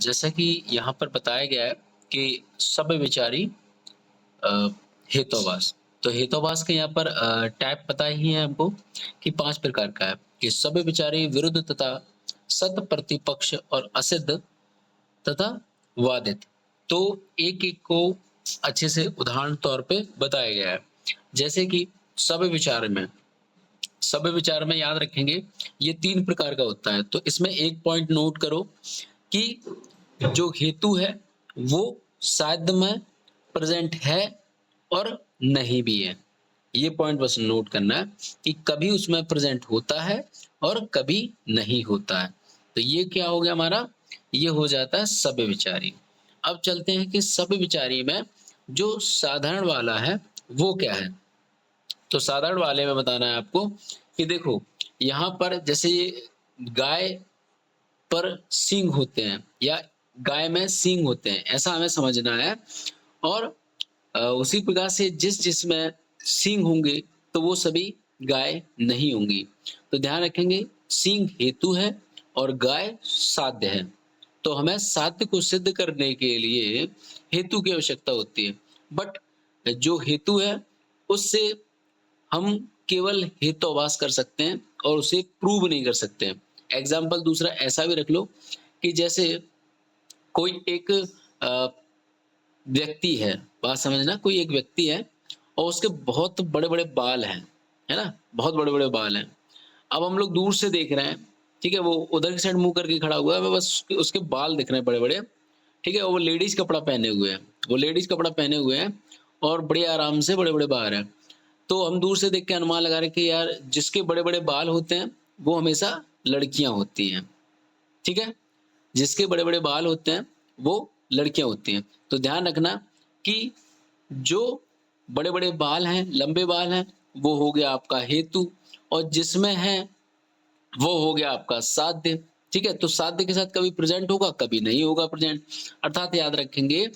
जैसा कि यहाँ पर बताया गया है कि सव्यभिचारी अ, हेतुवाद। तो हेतुवाद के यहाँ पर टाइप पता ही है हमको कि 5 प्रकार का है कि सव्यभिचारी, विरुद्ध तथा सत प्रतिपक्ष और असिद्ध तथा वादित। तो एक-एक को अच्छे से उदाहरण तौर पे बताया गया है। जैसे कि सव्यभिचार में याद रखेंगे ये 3 प्रकार का होता है। तो इसमें एक पॉइंट नोट करो कि जो हेतु है वो साध्य में प्रेजेंट है और नहीं भी है। ये पॉइंट बस नोट करना है कि कभी उसमें प्रेजेंट होता है और कभी नहीं होता है। तो ये क्या हो गया हमारा? ये हो जाता है सव्यभिचारी। अब चलते हैं कि सव्यभिचारी में जो साधारण वाला है वो क्या है? तो साधारण वाले में बताना है आपको कि देखो यहाँ पर जैसे ये गाय पर सींग होते हैं या गाय में सींग होते हैं, ऐसा हमें समझना है। और उसी प्रकार से जिसमें सींग होंगे तो वो सभी गाय नहीं होंगी। तो ध्यान रखेंगे सींग हेतु है और गाय साध्य है। तो हमें साध्य को सिद्ध करने के लिए हेतु की आवश्यकता होती है। बट जो हेतु है उससे हम केवल हेतुवाद कर सकते हैं और उसे प्रूव नहीं कर सकते हैं। एग्जाम्पल दूसरा ऐसा भी रख लो कि जैसे कोई एक अ, व्यक्ति है, बात समझना, कोई एक व्यक्ति है और उसके बहुत बड़े-बड़े बाल हैं, है ना? बहुत बड़े-बड़े बाल हैं। अब हम लोग दूर से देख रहे हैं, ठीक है? वो उधर की साइड मुँह करके खड़ा हुआ है, हमें बस उसके उसके बाल दिख रहे हैं बड़े-बड़े, ठीक है? और वो लेडीज़ कपड़ा पहने हुए हैं। वो लेडीज़ कपड़ा पहने हुए हैं और बड़े आराम से बड़े-बड़े बाल हैं। तो हम दूर से देख के अनुमान लगा रहे हैं कि यार जिसके बड़े-बड़े बाल होते हैं, वो हमेशा लड़कियाँ होती हैं, ठीक है? जिसके बड़े-बड़े बाल होते हैं, वो लड़कियाँ होती हैं। तो ध्यान रखना कि जो बड़े-बड़े बाल हैं, लंबे बाल हैं, वो हो गया आपका हेतु और जिसमें है, वो हो गया आपका साध्य, ठीक है? तो साध्य के साथ कभी प्रेज़ेंट होगा, कभी नहीं होगा प्रेज़ेंट। अर्थात याद रखेंगे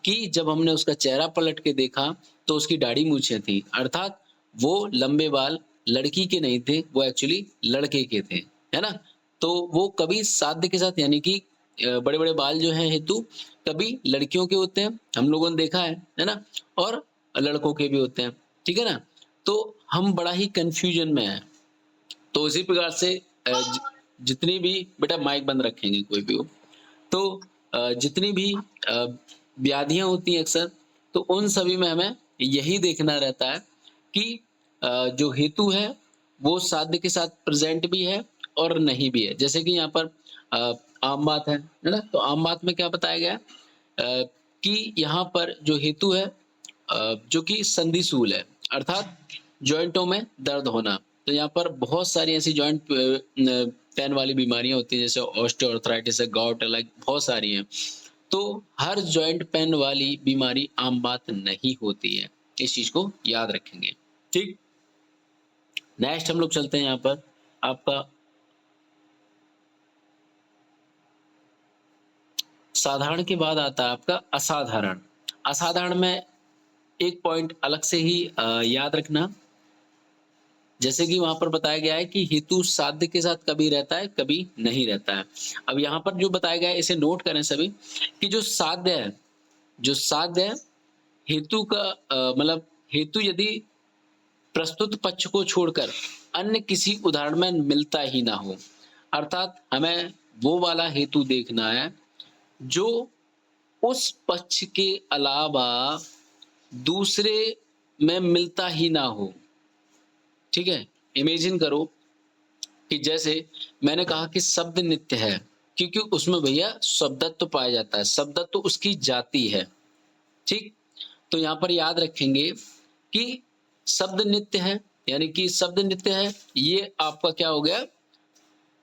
कि जब हमने उसका चेहरा पलट के देखा, तो उसकी दाढ़ी-मूँछें थी। अर्थात वो लंबे बाल लड़की के नहीं थे, वो एक्चुअली लड़के के थे, है ना? तो वो कभी साध्य के साथ यानी कि बड़े-बड़े बाल जो हैं हेतु, कभी लड़कियों के होते हैं, हम लोगों ने देखा है ना? और लड़कों के भी होते हैं, ठीक है ना? तो हम बड़ा ही कन्फ्यूज़न में हैं। तो इसी प्रकार से जितनी भी बेटा माइक बंद रखेंगे कोई भी हो। तो जितनी भी व्याधियाँ होती हैं अक्सर, तो उन सभी में हमें यही देखना रहता है कि जो हेतु है, वो साध्य के साथ प्रेज़ेंट भी है और नहीं भी है। जैसे कि यहाँ पर अ, आम बात है ना? तो आम बात में क्या बताया गया है कि यहाँ पर जो हेतु है जो कि संधिशूल है, अर्थात जॉइंटों में दर्द होना। तो यहाँ पर बहुत सारी ऐसी जॉइंट पेन वाली बीमारियाँ होती हैं, जैसे ऑस्टियोआर्थराइटिस है, गाउट है, लाइक बहुत सारी हैं। तो हर जॉइंट पेन वाली बीमारी आम बात नहीं होती है। इस चीज़ को याद रखेंगे, ठीक? नेक्स्ट हम लोग चलते हैं यहाँ पर आपका साधारण के बाद आता है आपका असाधारण। असाधारण में एक पॉइंट अलग से ही याद रखना, जैसे कि वहाँ पर बताया गया है कि हेतु साध्य के साथ कभी रहता है, कभी नहीं रहता है। अब यहाँ पर जो बताया गया है इसे नोट करें सभी कि जो साध्य है हेतु का मतलब हेतु यदि प्रस्तुत पक्ष को छोड़कर अन्य किसी उदाहरण में मिलता ही ना हो, अर्थात हमें वो वाला हेतु देखना है जो उस पक्ष के अलावा दूसरे में मिलता ही ना हो, ठीक है? इमेजिन करो कि जैसे मैंने कहा कि शब्द नित्य है, क्योंकि उसमें भैया शब्दत्व पाया जाता है, शब्दत्व उसकी जाति है, ठीक? तो यहाँ पर याद रखेंगे कि शब्द नित्य है, यानी कि शब्द नित्य है, ये आपका क्या हो गया?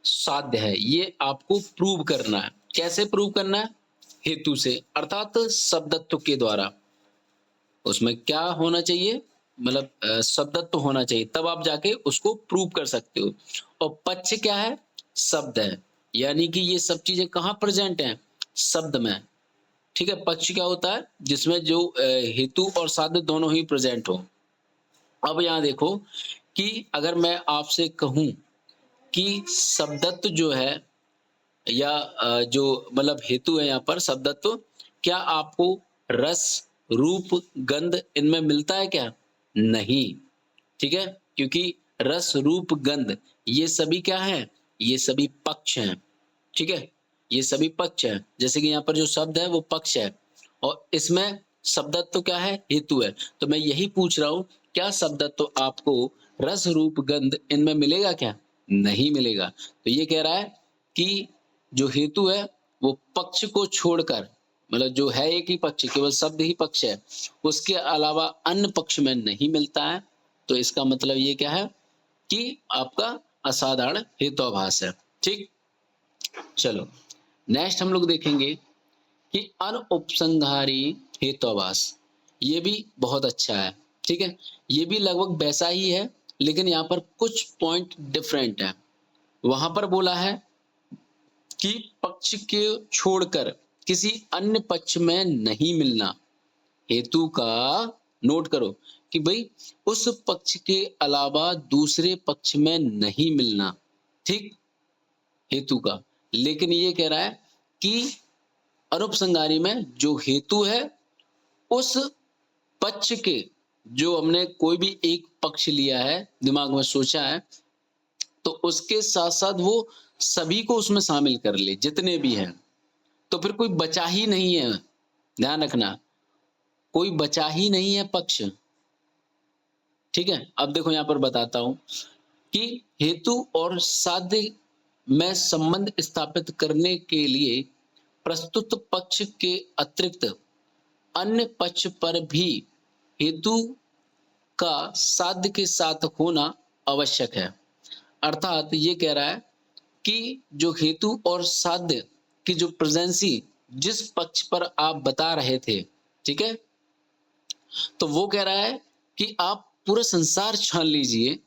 साध्य है, ये आपको प्रूव करना है। कैसे प्रूव करना है? हेतु से, अर्थात शब्दत्व के द्वारा। उसमें क्या होना चाहिए? मतलब शब्दत्व होना चाहिए, तब आप जाके उसको प्रूव कर सकते हो। और पक्ष क्या है? शब्द है, यानी कि ये सब चीज़ें कहाँ प्रेज़ेंट हैं? शब्द में, ठीक है? पक्ष क्या होता है? जिसमें जो हेतु और साध्य दोनों ही प्रेज़ेंट हो। अब यहाँ देखो कि अगर मैं आपसे कहूँ कि शब्दत्व जो है या जो मतलब हेतु है यहाँ पर शब्दत्व, क्या आपको रस, रूप, गंध इनमें मिलता है क्या? नहीं, ठीक है? क्योंकि रस, रूप, गंध ये सभी क्या हैं? ये सभी पक्ष हैं, ठीक है? ये सभी पक्ष हैं। जैसे कि यहाँ पर जो शब्द है वो पक्ष है और इसमें शब्दत्व क्या है? हेतु है। तो मैं यही पूछ रहा हूँ, क्या शब्दत्व आपको रस, रूप, गंध इनमें मिलेगा क्या? नहीं मिलेगा। तो ये कह रहा है कि जो हेतु है वो पक्ष को छोड़कर, मतलब जो है एक ही पक्ष, केवल शब्द ही पक्ष है, उसके अलावा अन्य पक्ष में नहीं मिलता है। तो इसका मतलब ये क्या है कि आपका असाधारण हेतुआभास है। ठीक, चलो नेक्स्ट हम लोग देखेंगे कि अनुपसंहारी हेतुआभास। ये भी बहुत अच्छा है, ठीक है? ये भी लगभग वैसा ही है, लेकिन यहाँ पर कुछ पॉइंट डिफरेंट है। वहां पर बोला है कि पक्ष के छोड़कर किसी अन्य पक्ष में नहीं मिलना। हेतु का नोट करो कि भाई उस पक्ष के अलावा दूसरे पक्ष में नहीं मिलना, ठीक, हेतु का। लेकिन ये कह रहा है कि अनुपसंहारी में जो हेतु है उस पक्ष के, जो हमने कोई भी एक पक्ष लिया है, दिमाग में सोचा है, तो उसके साथ साथ वो सभी को उसमें शामिल कर ले, जितने भी हैं। तो फिर कोई बचा ही नहीं है, ध्यान रखना, कोई बचा ही नहीं है पक्ष। ठीक है, अब देखो यहां पर बताता हूं कि हेतु और साध्य में संबंध स्थापित करने के लिए प्रस्तुत पक्ष के अतिरिक्त अन्य पक्ष पर भी हेतु का साध्य के साथ होना आवश्यक है। अर्थात ये कह रहा है कि जो हेतु और साध्य की जो प्रेजेंसी जिस पक्ष पर आप बता रहे थे, ठीक है, तो वो कह रहा है कि आप पूरा संसार छान लीजिए,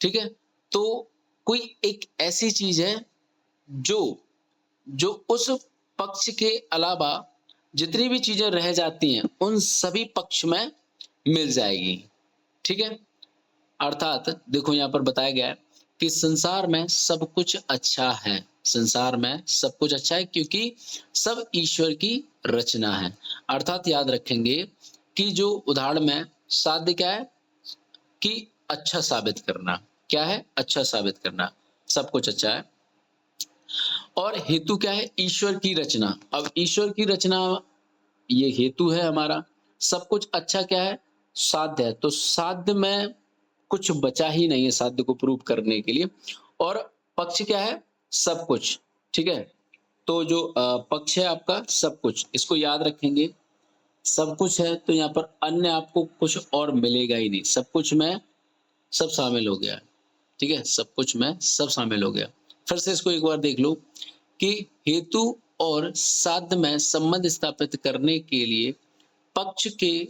ठीक है, तो कोई एक ऐसी चीज है जो जो उस पक्ष के अलावा जितनी भी चीजें रह जाती हैं उन सभी पक्ष में मिल जाएगी। ठीक है, अर्थात देखो यहां पर बताया गया है कि संसार में सब कुछ अच्छा है, संसार में सब कुछ अच्छा है क्योंकि सब ईश्वर की रचना है। अर्थात याद रखेंगे कि जो उदाहरण में साध्य क्या है कि अच्छा साबित करना, क्या है? अच्छा साबित करना, सब कुछ अच्छा है। और हेतु क्या है? ईश्वर की रचना। अब ईश्वर की रचना ये हेतु है हमारा। सब कुछ अच्छा क्या है? साध्य है। तो साध्य में कुछ बचा ही नहीं है साध्य को प्रूव करने के लिए। और पक्ष क्या है? सब कुछ। ठीक है, तो जो पक्ष है आपका सब कुछ, इसको याद रखेंगे। सब कुछ है तो यहाँ पर अन्य आपको कुछ और मिलेगा ही नहीं, सब कुछ में सब शामिल हो गया। ठीक है, सब कुछ में सब शामिल हो गया। फिर से इसको एक बार देख लो कि हेतु और साध्य में संबंध स्थापित करने के लिए पक्ष के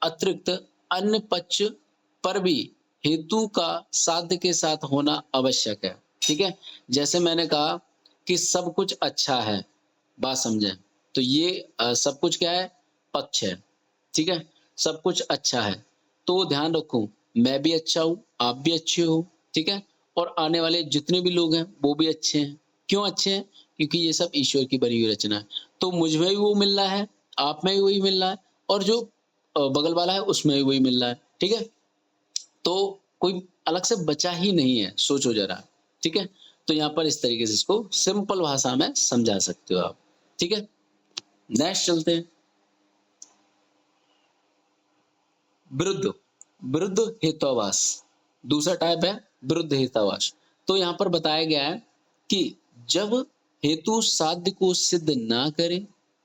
अतिरिक्त अन्य पक्ष पर भी हेतु का साध्य के साथ होना आवश्यक है। ठीक है, जैसे मैंने कहा कि सब कुछ अच्छा है, बात समझें, तो ये सब कुछ क्या है? पक्ष है। ठीक है, सब कुछ अच्छा है, तो ध्यान रखो मैं भी अच्छा हूं, आप भी अच्छे हो, ठीक है, और आने वाले जितने भी लोग हैं वो भी अच्छे हैं। क्यों अच्छे हैं? क्योंकि ये सब ईश्वर की बनी हुई रचना है। तो मुझ में भी वो मिल रहा है, आप में भी वही मिल रहा है, और जो बगल वाला है उसमें भी वही मिल रहा है। ठीक है, तो कोई अलग से बचा ही नहीं है, सोचो जरा। ठीक है, तो यहाँ पर इस तरीके से इसको सिंपल भाषा में समझा सकते हो आप। ठीक है, नेक्स्ट चलते हैं। विरुद्ध, विरुद्ध हेतुआभास, दूसरा टाइप है विरुद्ध हेतुआभास। तो यहाँ पर बताया गया है कि जब हेतु साध्य को सिद्ध ना करे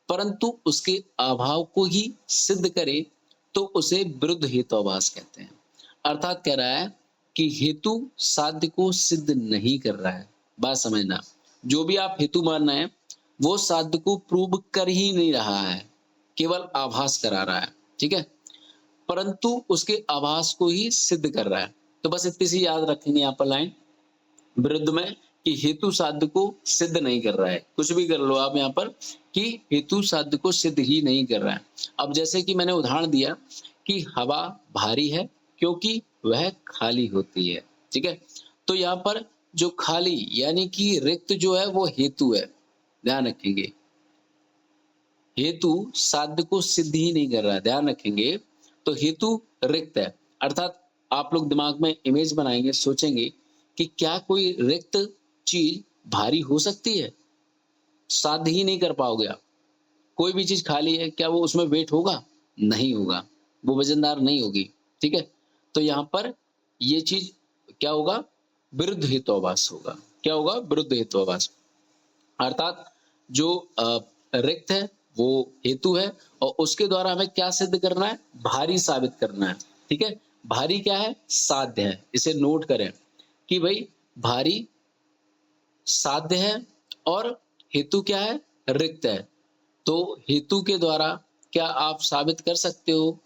परंतु उसके अभाव को ही सिद्ध करे तो उसे विरुद्ध हेतुआभास कहते हैं। अर्थात कह रहा है कि हेतु साध्य को सिद्ध नहीं कर रहा है। बात समझना, जो भी आप हेतु मान रहे हैं वो साध्य को प्रूव कर ही नहीं रहा है, केवल आभास करा रहा है। ठीक है, परंतु उसके आभास को ही सिद्ध कर रहा है। तो बस इतनी सी याद रखेंगे यहाँ पर लाइन विरुद्ध में कि हेतु साध्य को सिद्ध नहीं कर रहा है। कुछ भी कर लो आप यहाँ पर कि हेतु साध्य को सिद्ध ही नहीं कर रहा है। अब जैसे कि मैंने उदाहरण दिया कि हवा भारी है क्योंकि वह खाली होती है। ठीक है, तो यहाँ पर जो खाली यानी कि रिक्त जो है वो हेतु है, ध्यान रखेंगे। हेतु साध्य को सिद्ध ही नहीं कर रहा है, ध्यान रखेंगे। तो हेतु रिक्त है, अर्थात आप लोग दिमाग में इमेज बनाएंगे, सोचेंगे कि क्या कोई रिक्त चीज भारी हो सकती है? साध्य ही नहीं कर पाओगे आप। कोई भी चीज खाली है, क्या वो उसमें वेट होगा? नहीं होगा, वो वजनदार नहीं होगी, ठीक है। तो यहाँ पर ये चीज क्या होगा? विरुद्ध हेतुआभास होगा। क्या होगा? विरुद्ध हेतुआभास। अर्थात जो रिक्त है वो हेतु है और उसके द्वारा हमें क्या सिद्ध करना है? भारी साबित करना है, ठीक है। भारी क्या है? साध्य है। इसे नोट करें कि भाई भारी साध्य है और हेतु क्या है? रिक्त है। तो हेतु के द्वारा क्या आप साबित कर सकते हो?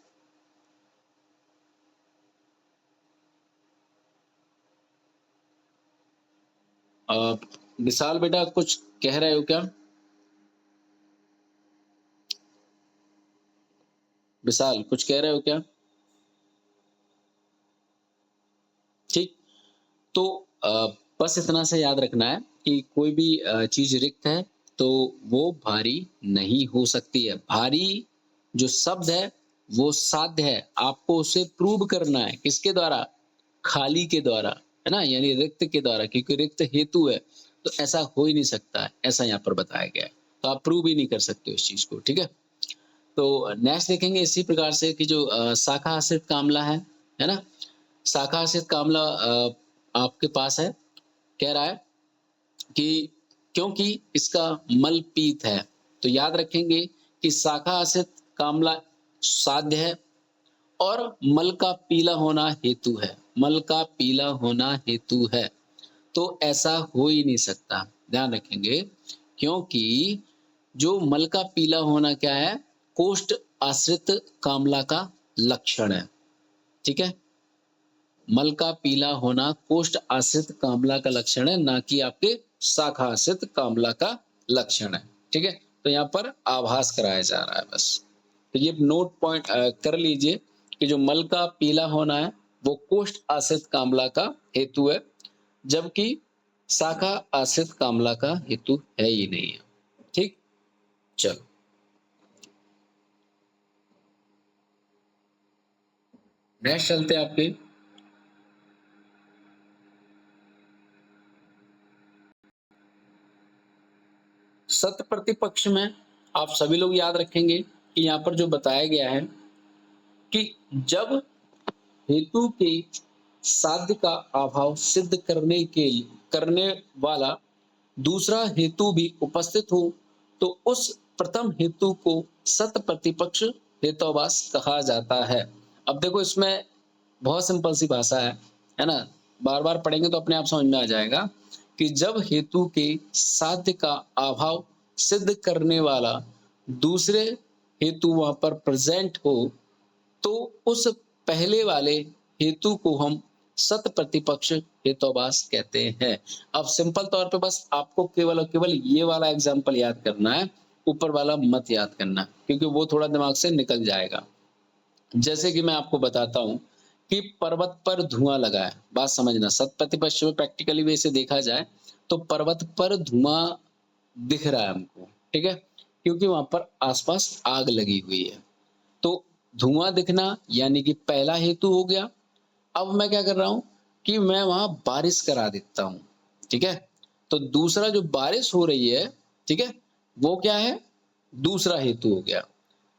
विशाल बेटा कुछ कह रहे हो क्या? विशाल कुछ कह रहे हो क्या? ठीक। तो बस इतना सा याद रखना है कि कोई भी चीज रिक्त है तो वो भारी नहीं हो सकती है। भारी जो शब्द है वो साध्य है, आपको उसे प्रूव करना है। किसके द्वारा? खाली के द्वारा, है ना, यानी रिक्त के द्वारा, क्योंकि रिक्त हेतु है। तो ऐसा हो ही नहीं सकता है, ऐसा यहाँ पर बताया गया है। तो आप प्रूव ही नहीं कर सकते उस चीज को, ठीक है। तो नेक्स्ट देखेंगे इसी प्रकार से कि जो शाखा आश्रित कामला है ना, शाखा आश्रित कामला आपके पास है। कह रहा है कि क्योंकि इसका मल पीत है, तो याद रखेंगे कि शाखा आश्रित कामला साध्य है और मल का पीला होना हेतु है। मल का पीला होना हेतु है, तो ऐसा हो ही नहीं सकता। ध्यान रखेंगे, क्योंकि जो मल का पीला होना क्या है? कोष्ठ आश्रित कामला का लक्षण है, ठीक है। मल का पीला होना कोष्ठ आश्रित कामला का लक्षण है, ना कि आपके शाखा आश्रित कामला का लक्षण है, ठीक है। तो यहाँ पर आभास कराया जा रहा है बस। तो ये नोट पॉइंट कर लीजिए कि जो मल का पीला होना है वो कोष्ठ आश्रित कामला का हेतु है, जबकि शाखा आश्रित कामला का हेतु है ही नहीं है, ठीक। चलो नेक्स्ट चलते हैं आपके। सत्य प्रतिपक्ष में आप सभी लोग याद रखेंगे कि यहाँ पर जो बताया गया है कि जब हेतु के साध्य का अभाव सिद्ध करने वाला दूसरा हेतु भी उपस्थित हो तो उस प्रथम हेतु को सत प्रतिपक्ष हेतुवास कहा जाता है। अब देखो इसमें बहुत सिंपल सी भाषा है ना, बार बार पढ़ेंगे तो अपने आप समझ में आ जाएगा कि जब हेतु के साध्य का अभाव सिद्ध करने वाला दूसरे हेतु वहां पर प्रेजेंट हो तो उस पहले वाले हेतु को हम सत प्रतिपक्ष हेतुवास कहते हैं। अब सिंपल तौर पे बस आपको केवल और केवल ये वाला एग्जांपल याद करना है, ऊपर वाला मत याद करना, क्योंकि वो थोड़ा दिमाग से निकल जाएगा। जैसे कि मैं आपको बताता हूँ कि पर्वत पर धुआं लगा है, बात समझना। सत प्रतिपक्ष में प्रैक्टिकली वैसे देखा जाए तो पर्वत पर धुआं दिख रहा है हमको, ठीक है, क्योंकि वहां पर आसपास आग लगी हुई है। तो धुआं दिखना यानी कि पहला हेतु हो गया। अब मैं क्या कर रहा हूं कि मैं वहां बारिश करा देता हूं, ठीक है। तो दूसरा जो बारिश हो रही है, ठीक है, वो क्या है? दूसरा हेतु हो गया।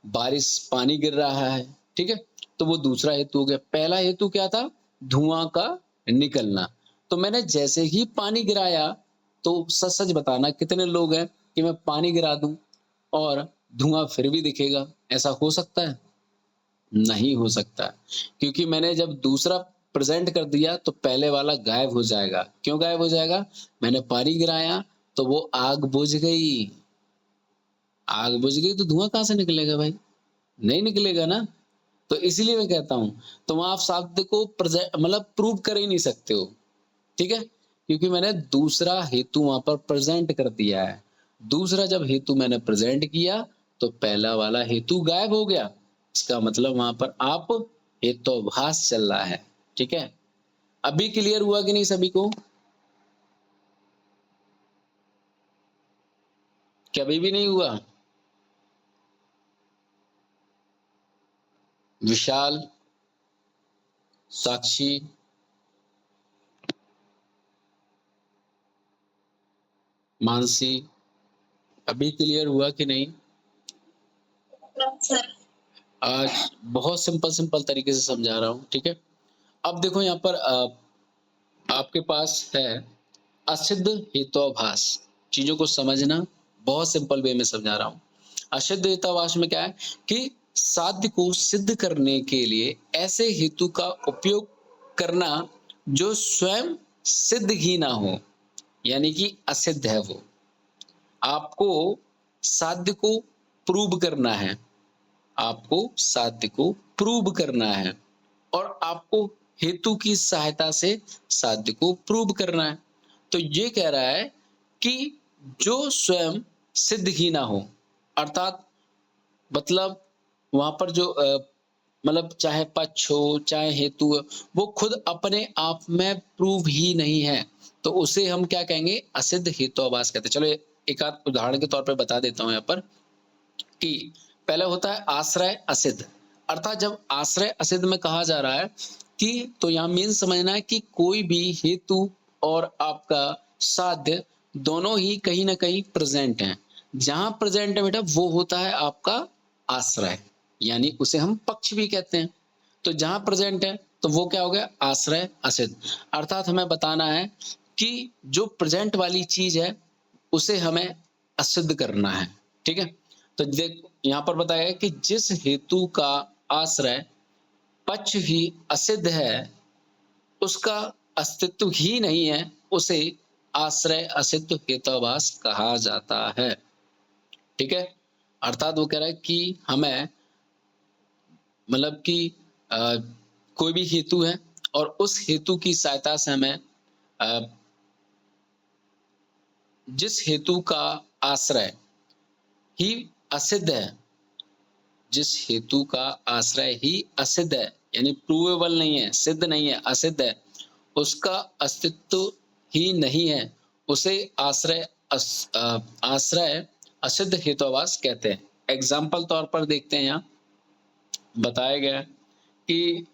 बारिश पानी गिर रहा है, ठीक है, तो वो दूसरा हेतु हो गया। पहला हेतु क्या था? धुआं का निकलना। तो मैंने जैसे ही पानी गिराया, तो सच सच बताना कितने लोग हैं कि मैं पानी गिरा दूं और धुआं फिर भी दिखेगा? ऐसा हो सकता है? नहीं हो सकता, क्योंकि मैंने जब दूसरा प्रेजेंट कर दिया तो पहले वाला गायब हो जाएगा। क्यों गायब हो जाएगा? मैंने पानी गिराया तो वो आग बुझ गई। आग बुझ गई तो धुआं कहां से निकलेगा भाई? नहीं निकलेगा ना। तो इसीलिए मैं कहता हूं, तो वहां आप शब्द को मतलब प्रूव कर ही नहीं सकते हो, ठीक है, क्योंकि मैंने दूसरा हेतु वहां पर प्रेजेंट कर दिया है। दूसरा जब हेतु मैंने प्रेजेंट किया तो पहला वाला हेतु गायब हो गया। इसका मतलब वहां पर आप हेतुभास चल रहा है, ठीक है। अभी क्लियर हुआ कि नहीं सभी को? कभी भी नहीं हुआ? विशाल, साक्षी, मानसी, अभी क्लियर हुआ कि नहीं? आज बहुत सिंपल सिंपल तरीके से समझा रहा हूँ, ठीक है। अब देखो यहाँ पर आपके पास है असिद्ध हेतुआभास। चीजों को समझना, बहुत सिंपल वे में समझा रहा हूँ। असिद्ध हेतुआभास में क्या है कि साध्य को सिद्ध करने के लिए ऐसे हेतु का उपयोग करना जो स्वयं सिद्ध ही ना हो, यानी कि असिद्ध है वो। आपको साध्य को प्रूव करना है, आपको साध्य को प्रूव करना है और आपको हेतु की सहायता से साध्य को प्रूव करना है। तो ये कह रहा है कि जो स्वयं सिद्ध ही ना हो, अर्थात मतलब वहां पर जो मतलब चाहे पक्ष हो चाहे हेतु हो, वो खुद अपने आप में प्रूव ही नहीं है, तो उसे हम क्या कहेंगे? असिद्ध हेतुआभास कहते हैं। चलो एक आध उदाहरण के तौर पर बता देता हूं यहाँ पर कि पहले होता है आश्रय असिद्ध। अर्थात जब आश्रय असिद्ध में कहा जा रहा है कि, तो यहाँ मीन समझना है कि कोई भी हेतु और आपका साध्य दोनों ही कहीं ना कहीं प्रेजेंट हैं। जहां प्रेजेंट है बेटा वो होता है आपका आश्रय, यानी उसे हम पक्ष भी कहते हैं। तो जहां प्रेजेंट है तो वो क्या हो गया? आश्रय असिद्ध। अर्थात हमें बताना है कि जो प्रेजेंट वाली चीज है उसे हमें असिद्ध करना है, ठीक है। तो देख यहाँ पर बताया है कि जिस हेतु का आश्रय पक्ष ही असिद्ध है, उसका अस्तित्व ही नहीं है, उसे आश्रय असिद्ध हेतुआभास कहा जाता है, ठीक है। अर्थात वो कह रहा है कि हमें मतलब कि कोई भी हेतु है और उस हेतु की सहायता से हमें जिस हेतु का आश्रय ही असिद्ध है, जिस हेतु का आश्रय ही असिद्ध है, यानी प्रूवेबल नहीं है, सिद्ध नहीं है, असिद्ध है, उसका अस्तित्व ही नहीं है, उसे आश्रय असिद्ध हेतुआभास कहते हैं। एग्जाम्पल तौर पर देखते हैं, यहाँ बताया गया कि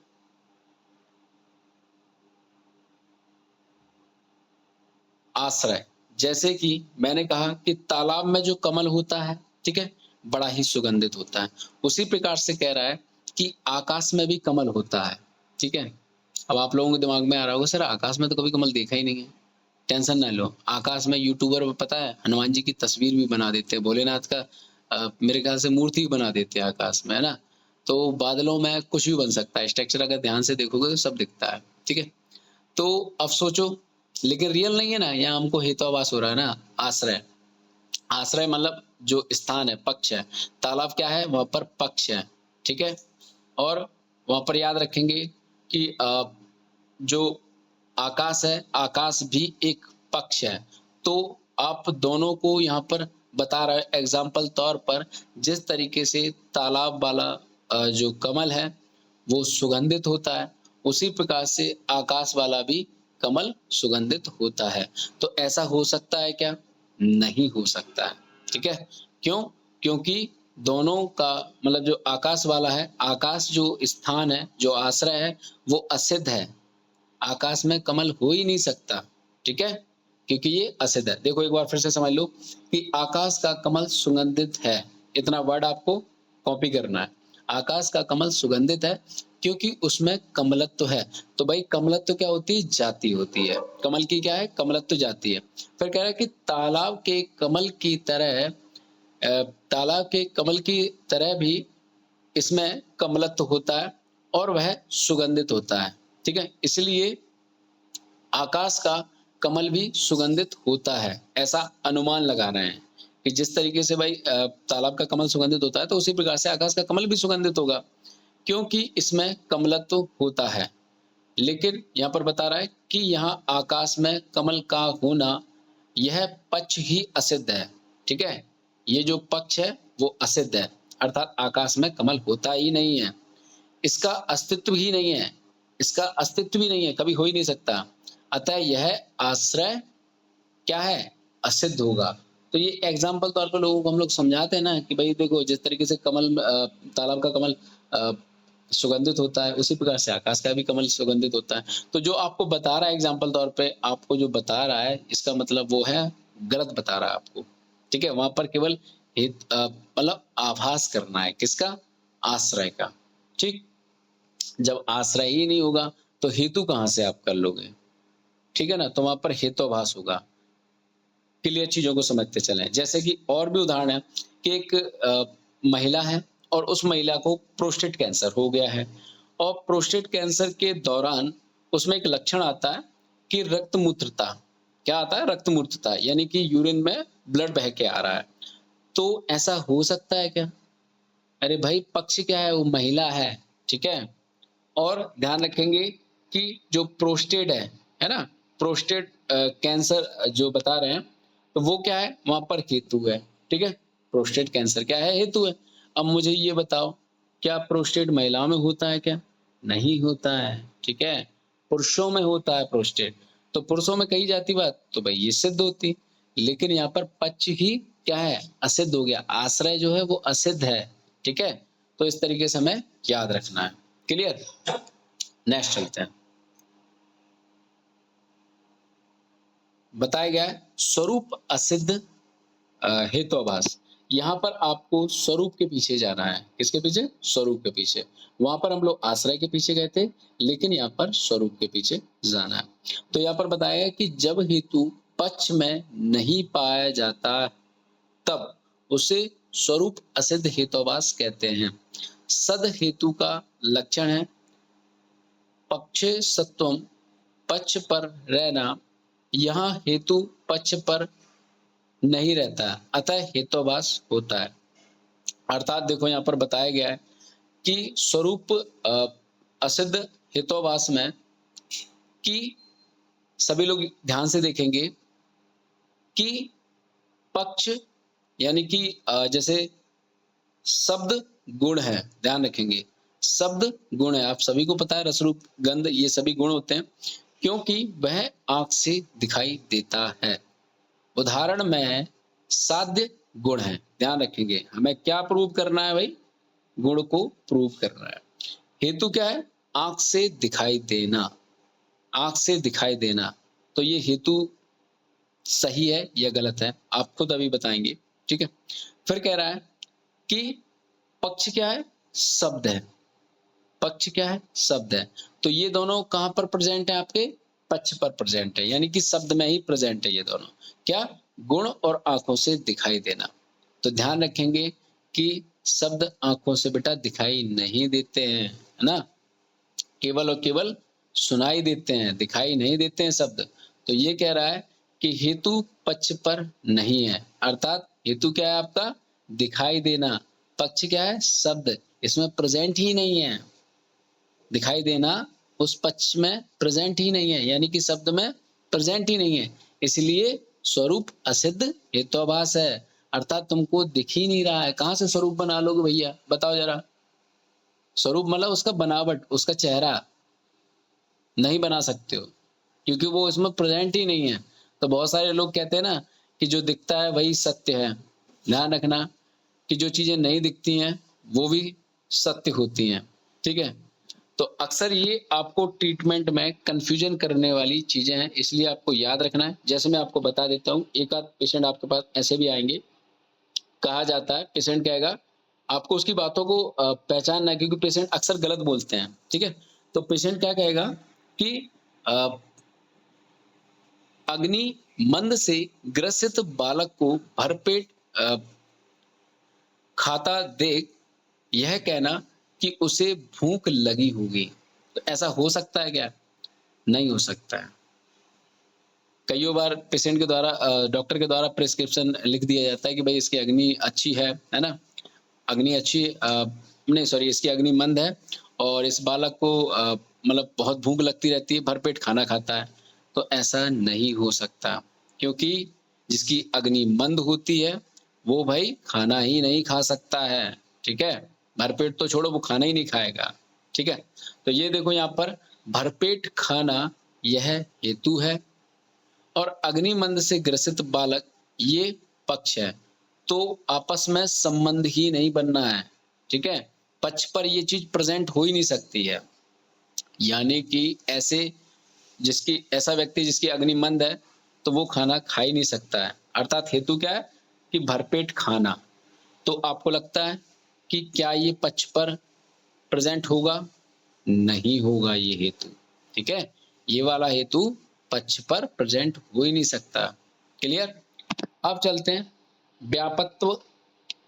आश्रय, जैसे कि मैंने कहा कि तालाब में जो कमल होता है, ठीक है, बड़ा ही सुगंधित होता है। उसी प्रकार से कह रहा है कि आकाश में भी कमल होता है, ठीक है। अब आप लोगों के दिमाग में आ रहा होगा, सर आकाश में तो कभी कमल देखा ही नहीं है। टेंशन ना लो, आकाश में यूट्यूबर पता है हनुमान जी की तस्वीर भी बना देते हैं, भोलेनाथ का मेरे ख्याल से मूर्ति भी बना देते हैं आकाश में, है ना। तो बादलों में कुछ भी बन सकता है, स्ट्रक्चर अगर ध्यान से देखोगे तो सब दिखता है, ठीक है। तो अब सोचो, लेकिन रियल नहीं है ना, यहाँ हमको हेतुआभास हो रहा है ना, आश्रय। आश्रय मतलब जो स्थान है, पक्ष है। तालाब क्या है? वहां पर पक्ष है, ठीक है। और वहां पर याद रखेंगे कि जो आकाश है, आकाश भी एक पक्ष है। तो आप दोनों को यहाँ पर बता रहे एग्जाम्पल तौर पर, जिस तरीके से तालाब वाला जो कमल है वो सुगंधित होता है, उसी प्रकार से आकाश वाला भी कमल सुगंधित होता है। तो ऐसा हो सकता है क्या? नहीं हो सकता है, ठीक है। क्यों? क्योंकि दोनों का मतलब जो आकाश वाला है, आकाश जो स्थान है, जो आश्रय है, वो असिद्ध है। आकाश में कमल हो ही नहीं सकता, ठीक है, क्योंकि ये असिद्ध है। देखो एक बार फिर से समझ लो कि आकाश का कमल सुगंधित है, इतना वर्ड आपको कॉपी करना है। आकाश का कमल सुगंधित है क्योंकि उसमें कमलत्व है। तो भाई कमलत्व क्या होती है? जाति होती है। कमल की क्या है? कमलत्व जाति है। फिर कह रहा है कि तालाब के कमल की तरह तालाब के कमल की तरह भी इसमें कमलत्व होता है और वह सुगंधित होता है, ठीक है। इसलिए आकाश का कमल भी सुगंधित होता है, ऐसा अनुमान लगा रहे हैं कि जिस तरीके से भाई तालाब का कमल सुगंधित होता है, तो उसी प्रकार से आकाश का कमल भी सुगंधित होगा, क्योंकि इसमें कमलत्व होता है। लेकिन यहाँ पर बता रहा है कि यहाँ आकाश में कमल का होना, यह पक्ष ही असिद्ध है, ठीक है। ये जो पक्ष है वो असिद्ध है, अर्थात आकाश में कमल होता ही नहीं है, इसका अस्तित्व ही नहीं है, इसका अस्तित्व भी नहीं है, कभी हो ही नहीं सकता। अतः यह आश्रय क्या है? असिद्ध होगा। तो ये एग्जाम्पल तौर पे लोगों को हम लोग समझाते हैं ना कि भाई देखो जिस तरीके से कमल तालाब का कमल अ, सुगंधित होता है, उसी प्रकार से आकाश का भी कमल सुगंधित होता है। तो जो आपको बता रहा है एग्जाम्पल तौर पे, आपको जो बता रहा है इसका मतलब वो है गलत बता रहा है आपको। ठीक है? वहाँ पर केवल मतलब आभास करना है, किसका? आश्रय का। ठीक? जब आश्रय ही नहीं होगा तो हेतु कहाँ से आप कर लोगे? ठीक है ना? तो वहाँ पर हेतुआभास होगा। क्लियर चीज़ों को समझते चलें। जैसे कि और भी उदाहरण है कि एक महिला है और उस महिला को प्रोस्टेट कैंसर हो गया है और प्रोस्टेट कैंसर के दौरान उसमें एक लक्षण आता है कि रक्त-मूत्रता। क्या आता है? रक्त-मूत्रता, यानी कि यूरिन में ब्लड बह के आ रहा है। तो ऐसा हो सकता है क्या? अरे भाई, पक्ष क्या है? वो महिला है, ठीक है? और ध्यान रखेंगे कि जो प्रोस्टेट है ना? प्रोस्टेट कैंसर जो बता रहे हैं, तो वो क्या है? वहाँ पर हेतु है, ठीक है? प्रोस्टेट कैंसर क्या है? हेतु है। अब मुझे ये बताओ, क्या प्रोस्टेट महिलाओं में होता है क्या? नहीं होता है, ठीक है? पुरुषों में होता है प्रोस्टेट। तो पुरुषों में कही जाती बात, तो भई ये सिद्ध होती। लेकिन यहाँ पर पक्ष ही क्या है? असिद्ध हो गया। आश्रय जो है वो असिद्ध है, ठीक है? तो इस तरीके से हमें याद रखना है। क्लियर? नेक्स्ट चलते हैं। बताया गया है स्वरूप असिद्ध हेतुआभास। यहाँ पर आपको स्वरूप के पीछे जाना है। किसके पीछे? स्वरूप के पीछे। वहां पर हम लोग आश्रय के पीछे गए थे, लेकिन यहाँ पर स्वरूप के पीछे जाना है। तो यहाँ पर बताया है कि जब हेतु पक्ष में नहीं पाया जाता तब उसे स्वरूप असिद्ध हेतुआभास कहते हैं। सद हेतु का लक्षण है पक्षे सत्वम, पक्ष पर रहना। यहाँ हेतु पक्ष पर नहीं रहता, अतः हेतुआभास होता है। अर्थात देखो यहाँ पर बताया गया है कि स्वरूप असिद्ध हेतुआभास में कि सभी लोग ध्यान से देखेंगे कि पक्ष यानी कि जैसे शब्द गुण है, ध्यान रखेंगे। शब्द गुण है, आप सभी को पता है रस रूप गंध ये सभी गुण होते हैं, क्योंकि वह आंख से दिखाई देता है। उदाहरण में साध्य गुण है, ध्यान रखेंगे। हमें क्या प्रूव करना है भाई? गुण को प्रूव करना है। हेतु क्या है? आंख से दिखाई देना। आंख से दिखाई देना। तो ये हेतु सही है या गलत है, आप खुद अभी बताएंगे, ठीक है? फिर कह रहा है कि पक्ष क्या है? शब्द है। पक्ष क्या है? शब्द है। तो ये दोनों कहां पर प्रेजेंट है? आपके पक्ष पर प्रेजेंट है, यानी कि शब्द में ही प्रेजेंट है ये दोनों। क्या? गुण और आंखों से दिखाई देना। तो ध्यान रखेंगे कि शब्द आंखों से बेटा दिखाई नहीं देते हैं, है ना? केवल और केवल सुनाई देते हैं, दिखाई नहीं देते हैं शब्द। तो ये कह रहा है कि हेतु पक्ष पर नहीं है, अर्थात हेतु क्या है आपका? दिखाई देना। पक्ष क्या है? शब्द, इसमें प्रेजेंट ही नहीं है। दिखाई देना उस पक्ष में प्रेजेंट ही नहीं है, यानी कि शब्द में प्रेजेंट ही नहीं है। इसलिए स्वरूप असिद्ध हेतुआभास है, अर्थात तुमको दिख ही नहीं रहा है। कहां से स्वरूप बना लोगे भैया? बताओ जरा। स्वरूप मतलब उसका बनावट, उसका चेहरा नहीं बना सकते हो, क्योंकि वो इसमें प्रेजेंट ही नहीं है। तो बहुत सारे लोग कहते हैं ना कि जो दिखता है वही सत्य है। ध्यान रखना कि जो चीजें नहीं दिखती हैं वो भी सत्य होती हैं, ठीक है? तो अक्सर ये आपको ट्रीटमेंट में कंफ्यूजन करने वाली चीजें हैं, इसलिए आपको याद रखना है। जैसे मैं आपको बता देता हूँ, एक आध पेशेंट आपके पास ऐसे भी आएंगे, कहा जाता है पेशेंट कहेगा, आपको उसकी बातों को पहचानना है, क्योंकि पेशेंट अक्सर गलत बोलते हैं, ठीक है? तो पेशेंट क्या कहेगा कि अ, अग्नि मंद से ग्रसित बालक को भरपेट खाता देख यह कहना कि उसे भूख लगी होगी। तो ऐसा हो सकता है क्या? नहीं हो सकता है। कइयों बार पेशेंट के द्वारा डॉक्टर के द्वारा प्रिस्क्रिप्शन लिख दिया जाता है कि भाई इसकी अग्नि अच्छी है ना? अग्नि अच्छी नहीं सॉरी इसकी अग्नि मंद है और इस बालक को मतलब बहुत भूख लगती रहती है, भरपेट खाना खाता है। तो ऐसा नहीं हो सकता, क्योंकि जिसकी अग्नि मंद होती है वो भाई खाना ही नहीं खा सकता है, ठीक है? भरपेट तो छोड़ो, वो खाना ही नहीं खाएगा, ठीक है? तो ये देखो यहाँ पर भरपेट खाना यह हेतु है और अग्निमंद से ग्रसित बालक ये पक्ष है, तो आपस में संबंध ही नहीं बनना है, ठीक है? पक्ष पर ये चीज़ प्रेज़ेंट हो ही नहीं सकती है। यानी कि ऐसा व्यक्ति जिसकी अग्नि मंद है, तो वो खाना खा ही नहीं सकता है। अर्थात हेतु क्या है कि भरपेट खाना। तो आपको लगता है कि क्या ये पक्ष पर प्रेज़ेंट होगा? नहीं होगा ये हेतु, ठीक है? ये वाला हेतु पक्ष पर प्रेज़ेंट हो ही नहीं सकता। क्लियर? अब चलते हैं व्यापत्व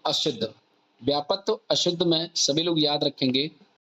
अशुद्ध। व्यापत्व अशुद्ध में सभी लोग याद रखेंगे